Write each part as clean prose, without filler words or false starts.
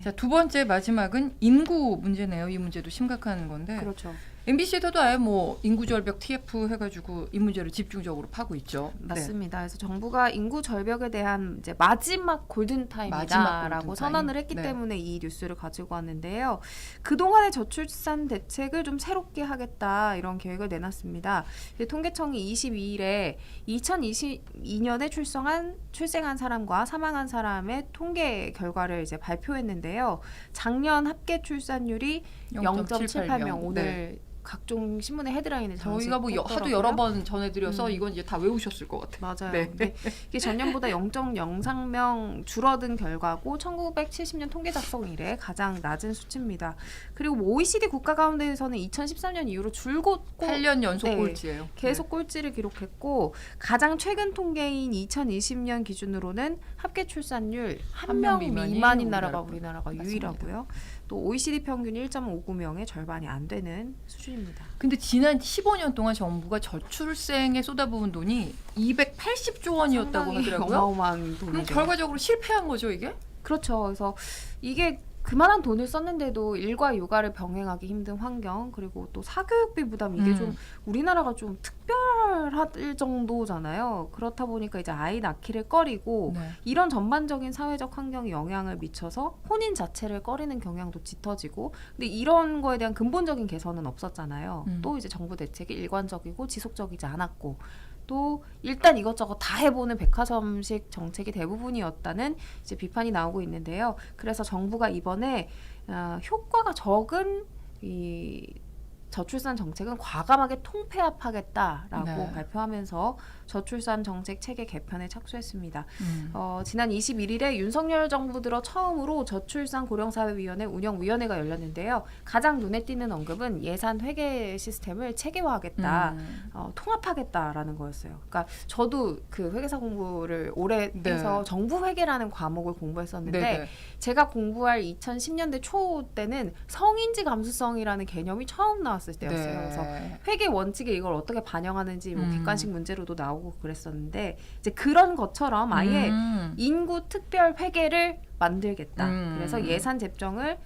자, 두 번째 마지막은 인구 문제네요. 이 문제도 심각한 건데. 그렇죠. MBC에서도 아예 뭐 인구 절벽 TF 해가지고 이 문제를 집중적으로 파고 있죠. 맞습니다. 그래서 정부가 인구 절벽에 대한 이제 마지막 골든타임이다라고 선언을 했기 때문에 이 뉴스를 가지고 왔는데요. 그동안의 저출산 대책을 좀 새롭게 하겠다 이런 계획을 내놨습니다. 통계청이 22일에 2022년에 출생한 사람과 사망한 사람의 통계 결과를 이제 발표했는데요. 작년 합계 출산율이 0.78명. 오늘 각종 신문의 헤드라인에 저희가 뭐 하도 여러 번 전해드려서 이건 이제 다 외우셨을 것 같아요. 맞아요. 네. 네. 이게 전년보다 0.03명 줄어든 결과고 1970년 통계 작성 이래 가장 낮은 수치입니다. 그리고 뭐 OECD 국가 가운데에서는 2013년 이후로 줄곧 8년 연속 꼴찌예요. 계속 꼴찌를 기록했고 가장 최근 통계인 2020년 기준으로는 합계 출산율 1명 미만인 나라가 우리나라가 유일하고요. 또 OECD 평균이 1.59명의 절반이 안 되는 수준입니다. 근데 지난 15년 동안 정부가 저출생에 쏟아부은 돈이 280조 원이었다고 하더라고요. 어마어마한 돈이죠. 그럼 결과적으로 실패한 거죠, 이게? 그렇죠. 그래서 이게 그만한 돈을 썼는데도 일과 육아를 병행하기 힘든 환경, 그리고 또 사교육비 부담, 이게 좀 우리나라가 좀 특별할 정도잖아요. 그렇다 보니까 이제 아이 낳기를 꺼리고 이런 전반적인 사회적 환경이 영향을 미쳐서 혼인 자체를 꺼리는 경향도 짙어지고, 근데 이런 거에 대한 근본적인 개선은 없었잖아요. 또 이제 정부 대책이 일관적이고 지속적이지 않았고, 또 일단 이것저것 다 해보는 백화점식 정책이 대부분이었다는 이제 비판이 나오고 있는데요. 그래서 정부가 이번에 효과가 적은 이 저출산 정책은 과감하게 통폐합하겠다라고 발표하면서 저출산 정책 체계 개편에 착수했습니다. 지난 21일에 윤석열 정부 들어 처음으로 저출산 고령사회위원회 운영위원회가 열렸는데요. 가장 눈에 띄는 언급은 예산 회계 시스템을 체계화하겠다, 통합하겠다라는 거였어요. 그러니까 저도 그 회계사 공부를 오래 해서 정부 회계라는 과목을 공부했었는데 제가 공부할 2010년대 초 때는 성인지 감수성이라는 개념이 처음 나왔을 때였어요. 그래서 회계 원칙에 이걸 어떻게 반영하는지 뭐 객관식 문제로도 나오고 그랬었는데 이제 그런 것처럼 아예 인구 특별 회계를 만들겠다. 그래서 예산 재정을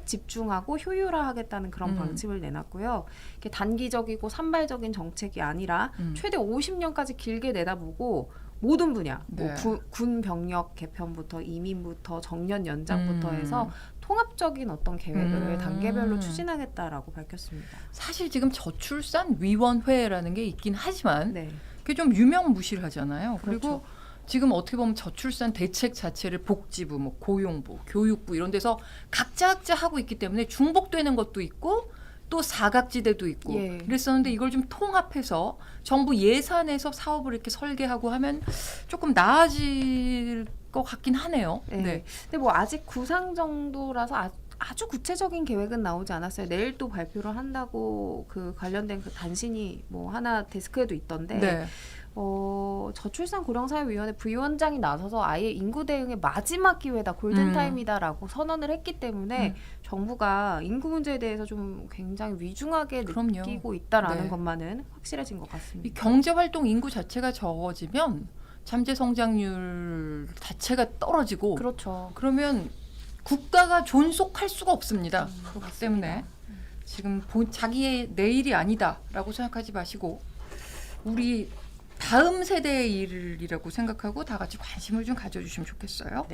집중하고 효율화하겠다는 그런 방침을 내놨고요. 이게 단기적이고 산발적인 정책이 아니라 최대 50년까지 길게 내다보고 모든 분야, 뭐 군 병력 개편부터 이민부터 정년 연장부터 해서 통합적인 어떤 계획을 단계별로 추진하겠다라고 밝혔습니다. 사실 지금 저출산위원회라는 게 있긴 하지만 그게 좀 유명무실 하잖아요. 그리고 지금 어떻게 보면 저출산 대책 자체를 복지부, 뭐 고용부, 교육부 이런 데서 각자 하고 있기 때문에 중복되는 것도 있고 또 사각지대도 있고 그랬었는데 이걸 좀 통합해서 정부 예산에서 사업을 이렇게 설계하고 하면 조금 나아질 것 같긴 하네요. 근데 뭐 아직 구상 정도라서 아주 구체적인 계획은 나오지 않았어요. 내일 또 발표를 한다고 그 관련된 그 단신이 뭐 하나 데스크에도 있던데 저출산 고령사회위원회 부위원장이 나서서 아예 인구 대응의 마지막 기회다, 골든타임이다라고 선언을 했기 때문에 정부가 인구 문제에 대해서 좀 굉장히 위중하게 느끼고 있다라는 것만은 확실해진 것 같습니다. 이 경제활동 인구 자체가 적어지면 잠재 성장률 자체가 떨어지고 그러면 국가가 존속할 수가 없습니다. 그렇기 때문에 지금 자기의 내일이 아니다라고 생각하지 마시고 우리 다음 세대의 일이라고 생각하고 다 같이 관심을 좀 가져주시면 좋겠어요.